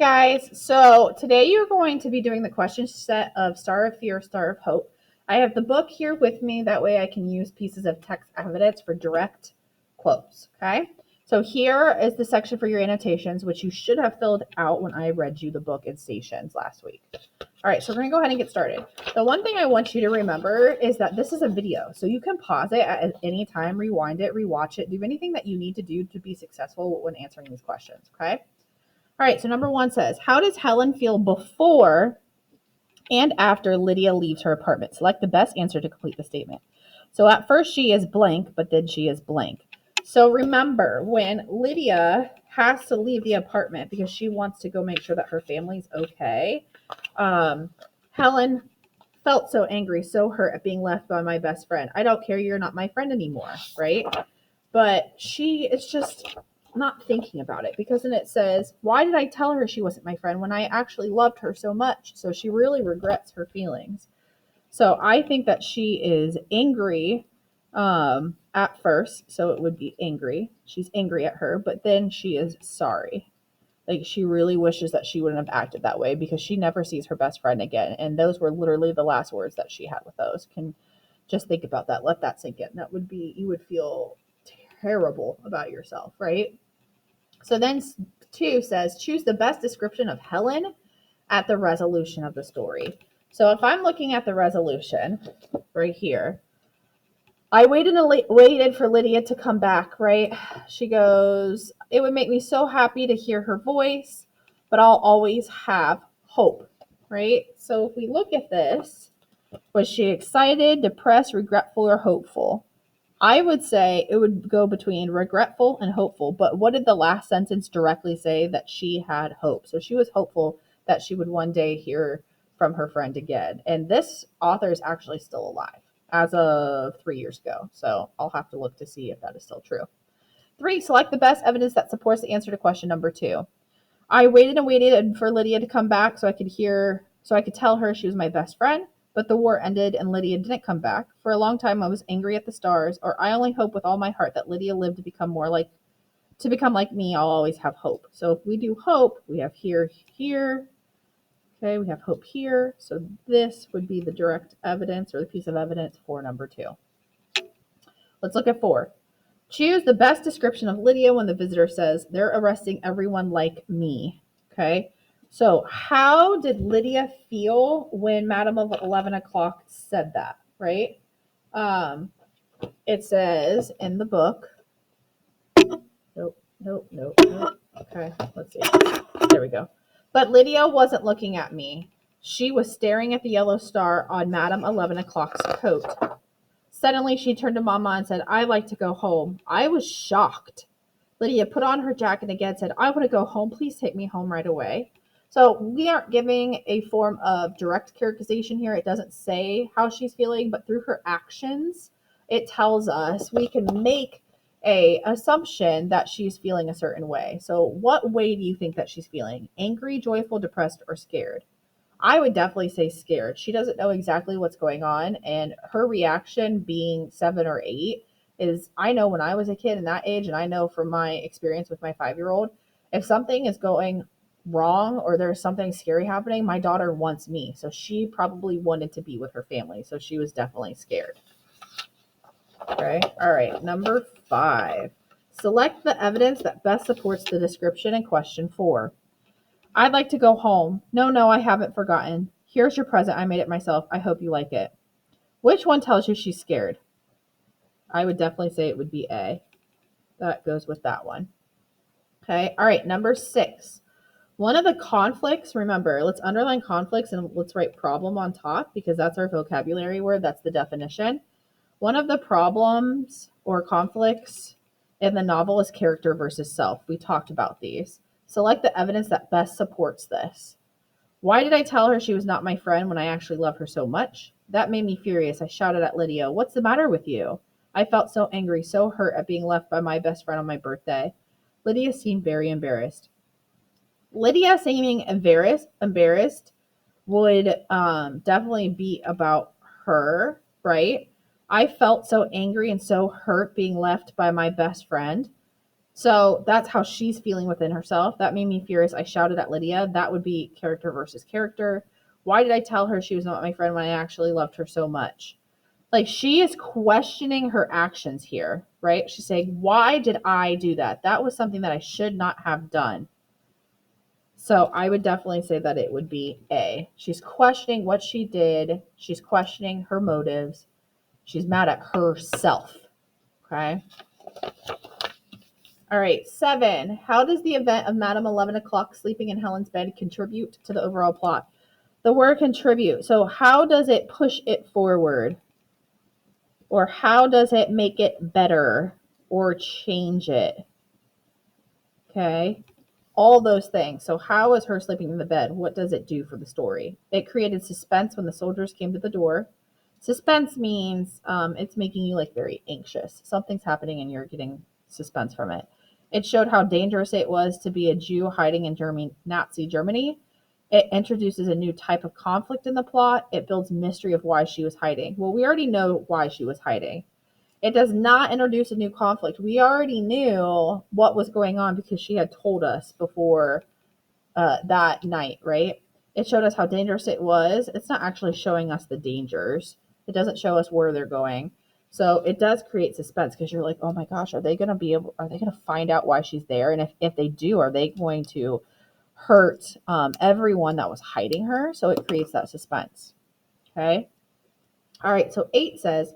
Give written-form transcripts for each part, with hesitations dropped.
Guys, so today you're going to be doing the question set of Star of Fear, Star of Hope. I have the book here with me. That way I can use pieces of text evidence for direct quotes. Okay. So here is the section for your annotations, which you should have filled out when I read you the book in stations last week. All right, so we're going to go ahead and get started. The one thing I want you to remember is that this is a video, so you can pause it at any time, rewind it, rewatch it, do anything that you need to do to be successful when answering these questions. Okay. All right, so number one says, how does Helen feel before and after Lydia leaves her apartment? Select the best answer to complete the statement. So at first she is blank, but then she is blank. So remember, when Lydia has to leave the apartment because she wants to go make sure that her family's okay, Helen felt so angry, so hurt at being left by my best friend. I don't care, you're not my friend anymore, right? But she is just not thinking about it because then it says, why did I tell her she wasn't my friend when I actually loved her so much? So she really regrets her feelings. So I think that she is angry at first. So it would be angry. She's angry at her, but then she is sorry. Like she really wishes that she wouldn't have acted that way because she never sees her best friend again. And those were literally the last words that she had with those. Can just think about that. Let that sink in. That would be, you would feel terrible about yourself, right? So then two says, choose the best description of Helen at the resolution of the story. So if I'm looking at the resolution right here, I waited for Lydia to come back, right? She goes, it would make me so happy to hear her voice, but I'll always have hope, right? So if we look at this, was she excited, depressed, regretful, or hopeful? I would say it would go between regretful and hopeful, but what did the last sentence directly say? That she had hope. So she was hopeful that she would one day hear from her friend again. And this author is actually still alive as of 3 years ago. So I'll have to look to see if that is still true. 3, select the best evidence that supports the answer to question number 2. I waited and waited for Lydia to come back so I could tell her she was my best friend, but the war ended and Lydia didn't come back. For a long time I was angry at the stars, or I only hope with all my heart that Lydia lived to become like me. I'll always have hope. So if we do hope, we have here. Okay, we have hope here. So this would be the direct evidence or the piece of evidence for number 2. Let's look at 4. Choose the best description of Lydia when the visitor says, they're arresting everyone like me. Okay. So how did Lydia feel when Madame of 11 o'clock said that, right? It says in the book, nope. Okay, let's see. There we go. But Lydia wasn't looking at me. She was staring at the yellow star on Madame 11 o'clock's coat. Suddenly she turned to Mama and said, I'd like to go home. I was shocked. Lydia put on her jacket again and said, I want to go home. Please take me home right away. So we aren't giving a form of direct characterization here. It doesn't say how she's feeling, but through her actions, it tells us we can make a assumption that she's feeling a certain way. So what way do you think that she's feeling? Angry, joyful, depressed, or scared? I would definitely say scared. She doesn't know exactly what's going on, and her reaction being 7 or 8 is, I know when I was a kid in that age, and I know from my experience with my 5-year-old, if something is going wrong or there's something scary happening, my daughter wants me. So she probably wanted to be with her family. So she was definitely scared. Okay. All right. Number 5. Select the evidence that best supports the description in question 4. I'd like to go home. No, I haven't forgotten. Here's your present. I made it myself. I hope you like it. Which one tells you she's scared? I would definitely say it would be A. That goes with that one. Okay. All right. Number 6. One of the conflicts, remember, let's underline conflicts and let's write problem on top because that's our vocabulary word. That's the definition. One of the problems or conflicts in the novel is character versus self. We talked about these. Select the evidence that best supports this. Why did I tell her she was not my friend when I actually love her so much? That made me furious. I shouted at Lydia, what's the matter with you? I felt so angry, so hurt at being left by my best friend on my birthday. Lydia seemed very embarrassed. Lydia seeming embarrassed would definitely be about her, right? I felt so angry and so hurt being left by my best friend. So that's how she's feeling within herself. That made me furious. I shouted at Lydia. That would be character versus character. Why did I tell her she was not my friend when I actually loved her so much? Like, she is questioning her actions here, right? She's saying, why did I do that? That was something that I should not have done. So I would definitely say that it would be A. She's questioning what she did. She's questioning her motives. She's mad at herself. Okay. All right. 7. How does the event of Madame 11 o'clock sleeping in Helen's bed contribute to the overall plot? The word contribute. So how does it push it forward? Or how does it make it better or change it? Okay. All those things. So how is her sleeping in the bed? What does it do for the story? It created suspense when the soldiers came to the door. Suspense means it's making you like very anxious. Something's happening and you're getting suspense from it. It showed how dangerous it was to be a Jew hiding in Nazi Germany. It introduces a new type of conflict in the plot. It builds mystery of why she was hiding. Well, we already know why she was hiding. It does not introduce a new conflict. We already knew what was going on because she had told us before that night, right? It showed us how dangerous it was. It's not actually showing us the dangers. It doesn't show us where they're going. So it does create suspense because you're like, oh my gosh, are they going to find out why she's there? And if they do, are they going to hurt everyone that was hiding her? So it creates that suspense. Okay. All right. So 8 says,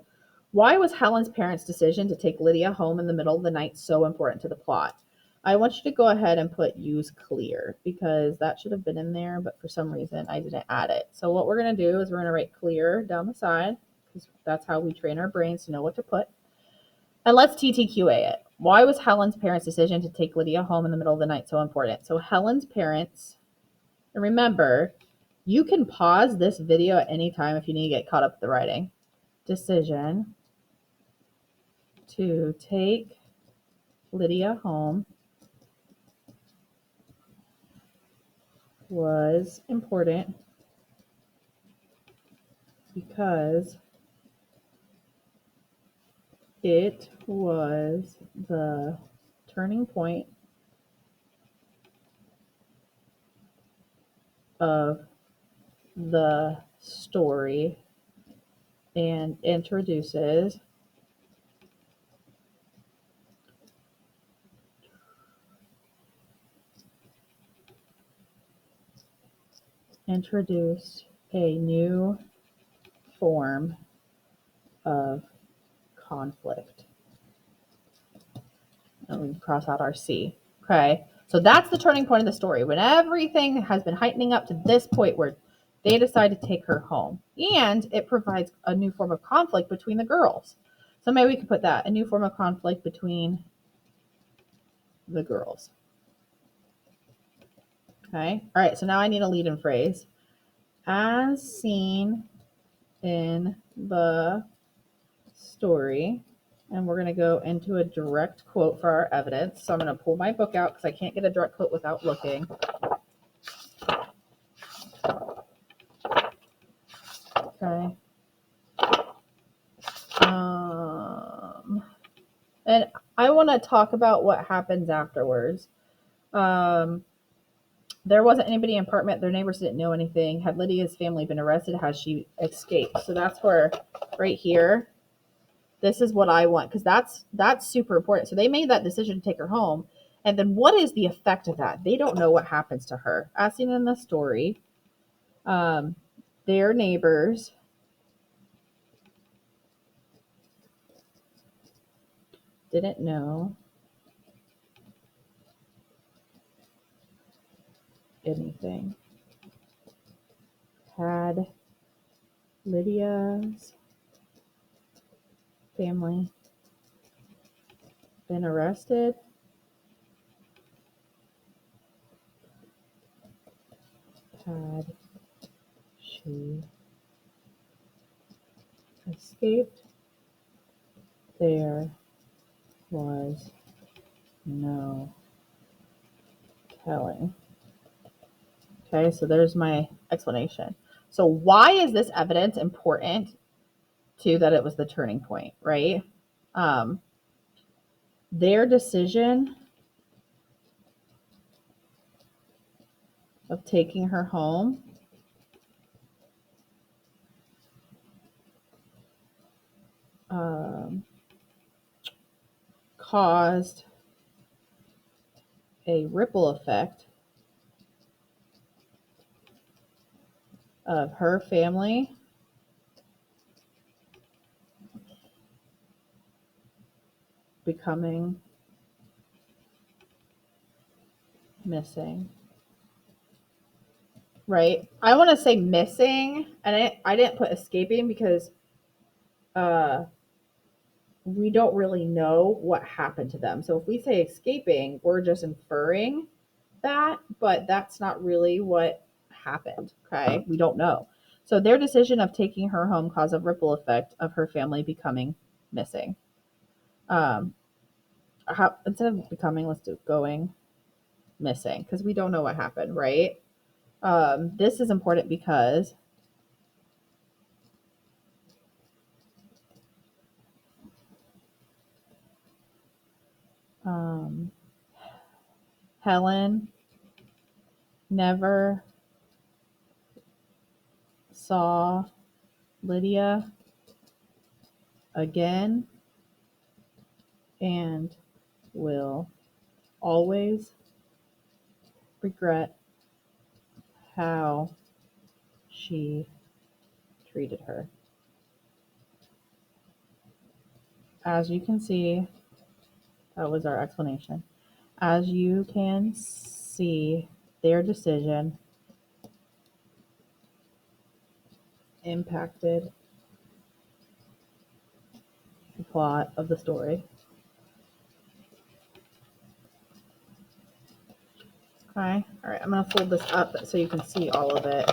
why was Helen's parents' decision to take Lydia home in the middle of the night so important to the plot? I want you to go ahead and put use clear because that should have been in there, but for some reason I didn't add it. So what we're going to do is we're going to write clear down the side because that's how we train our brains to know what to put. And let's TTQA it. Why was Helen's parents' decision to take Lydia home in the middle of the night so important? So Helen's parents, and remember, you can pause this video at any time if you need to get caught up with the writing. Decision to take Lydia home was important because it was the turning point of the story and introduces a new form of conflict. And we cross out our C. Okay. So that's the turning point of the story. When everything has been heightening up to this point where they decide to take her home. And it provides a new form of conflict between the girls. So maybe we could put that, a new form of conflict between the girls. Okay. All right. So now I need a lead-in phrase. As seen in the story. And we're going to go into a direct quote for our evidence. So I'm going to pull my book out because I can't get a direct quote without looking. Okay. And I want to talk about what happens afterwards. There wasn't anybody in the apartment. Their neighbors didn't know anything. Had Lydia's family been arrested? Has she escaped? So that's where, right here, this is what I want because that's super important. So they made that decision to take her home. And then what is the effect of that? They don't know what happens to her. As seen in the story, their neighbors didn't know anything. Had Lydia's family been arrested? Had she escaped? There was no telling. Okay, so there's my explanation. So why is this evidence important to that it was the turning point, right? Their decision of taking her home caused a ripple effect of her family becoming missing. Right? I want to say missing, and I didn't put escaping because we don't really know what happened to them. So if we say escaping, we're just inferring that, but that's not really what happened. Okay? We don't know. So their decision of taking her home caused a ripple effect of her family becoming missing. Instead of becoming, let's do going missing because we don't know what happened, right? This is important because Helen never saw Lydia again and will always regret how she treated her. As you can see, that was our explanation. As you can see, their decision impacted the plot of the story. Okay, all right, I'm gonna fold this up so you can see all of it,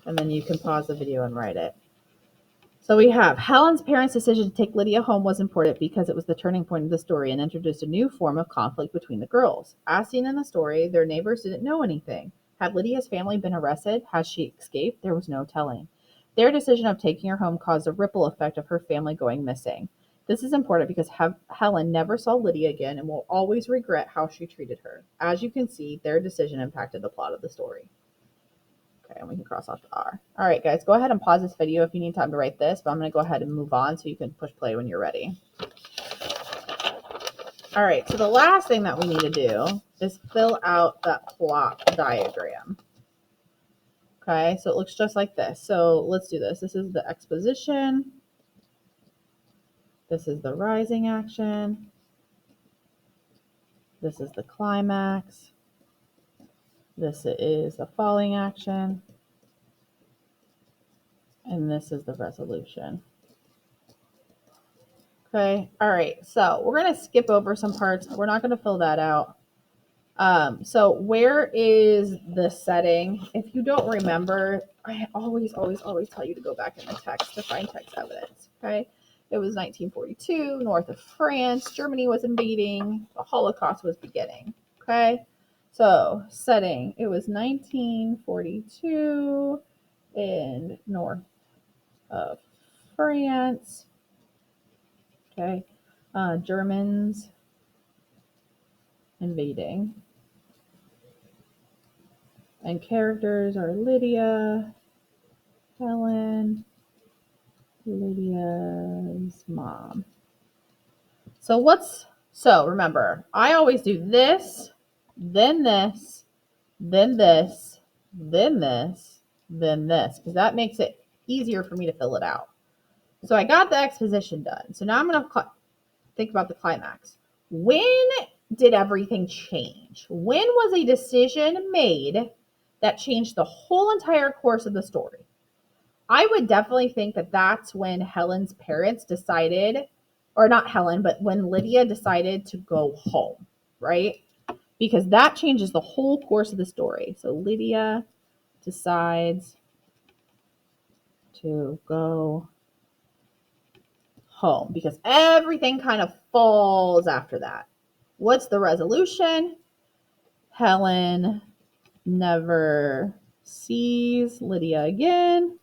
and then you can pause the video and write it. So we have Helen's parents' decision to take Lydia home was important because it was the turning point of the story and introduced a new form of conflict between the girls. As seen in the story, their neighbors didn't know anything. Had Lydia's family been arrested? Has she escaped? There was no telling. Their decision of taking her home caused a ripple effect of her family going missing. This is important because Helen never saw Lydia again and will always regret how she treated her. As you can see, their decision impacted the plot of the story. Okay, and we can cross off the R. All right, guys, go ahead and pause this video if you need time to write this, but I'm going to go ahead and move on so you can push play when you're ready. All right, so the last thing that we need to do is fill out that plot diagram. Okay, so it looks just like this. So let's do this. This is the exposition. This is the rising action. This is the climax. This is the falling action. And this is the resolution. Okay, all right, so we're going to skip over some parts. We're not going to fill that out. So where is the setting? If you don't remember, I always tell you to go back in the text to find text evidence, okay? It was 1942, north of France. Germany was invading. The Holocaust was beginning, okay? So setting, it was 1942 in north of France. Okay, Germans invading. And characters are Lydia, Helen, Lydia's mom. So remember, I always do this, then this, then this, then this, then this, because that makes it easier for me to fill it out. So I got the exposition done. So now I'm going to think about the climax. When did everything change? When was a decision made that changed the whole entire course of the story? I would definitely think that that's when Helen's parents decided, or not Helen, but when Lydia decided to go home, right? Because that changes the whole course of the story. So Lydia decides to go home because everything kind of falls after that. What's the resolution? Helen never sees Lydia again,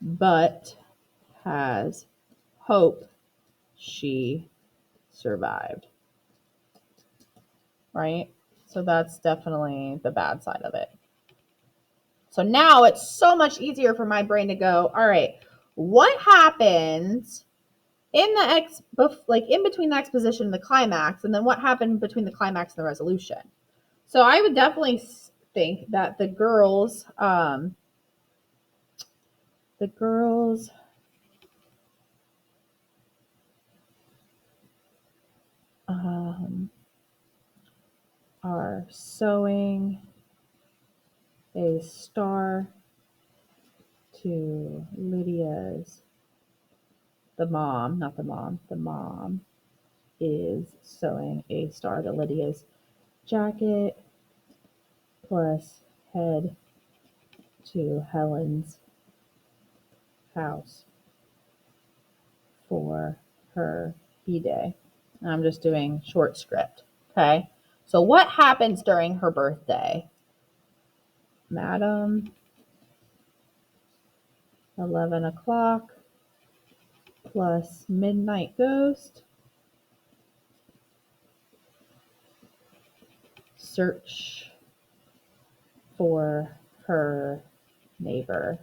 but has hope she survived. Right? So that's definitely the bad side of it. So now it's so much easier for my brain to go, all right, what happens in the in between the exposition and the climax, and then what happened between the climax and the resolution? So I would definitely think that the girls are sewing a star to Lydia's, the mom is sewing a star to Lydia's jacket, plus head to Helen's house for her B-Day. I'm just doing short script. Okay. So what happens during her birthday? Madam, 11 o'clock plus midnight ghost. Search for her neighbor.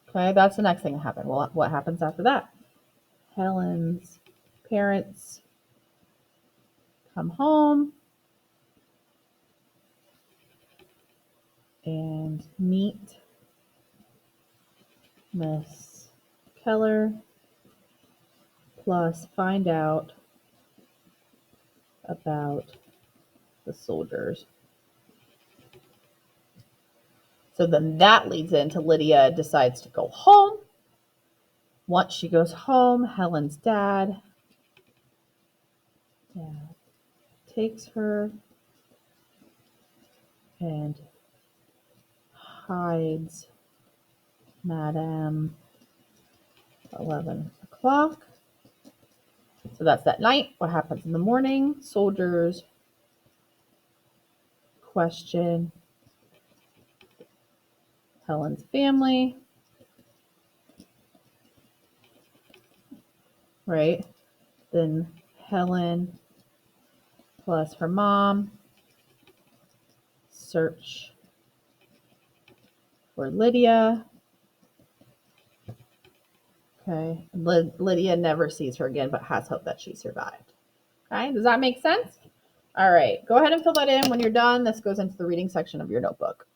Okay, that's the next thing that happened. Well, what happens after that? Helen's parents come home and meet Miss Keller, plus find out about the soldiers. So then that leads into Lydia decides to go home. Once she goes home, Helen's dad takes her and hides Madame 11 o'clock. So that's that night. What happens in the morning? Soldiers question Helen's family, right? Then Helen plus her mom search for Lydia. Okay. Lydia never sees her again, but has hope that she survived. Okay. Does that make sense? All right. Go ahead and fill that in when you're done. This goes into the reading section of your notebook.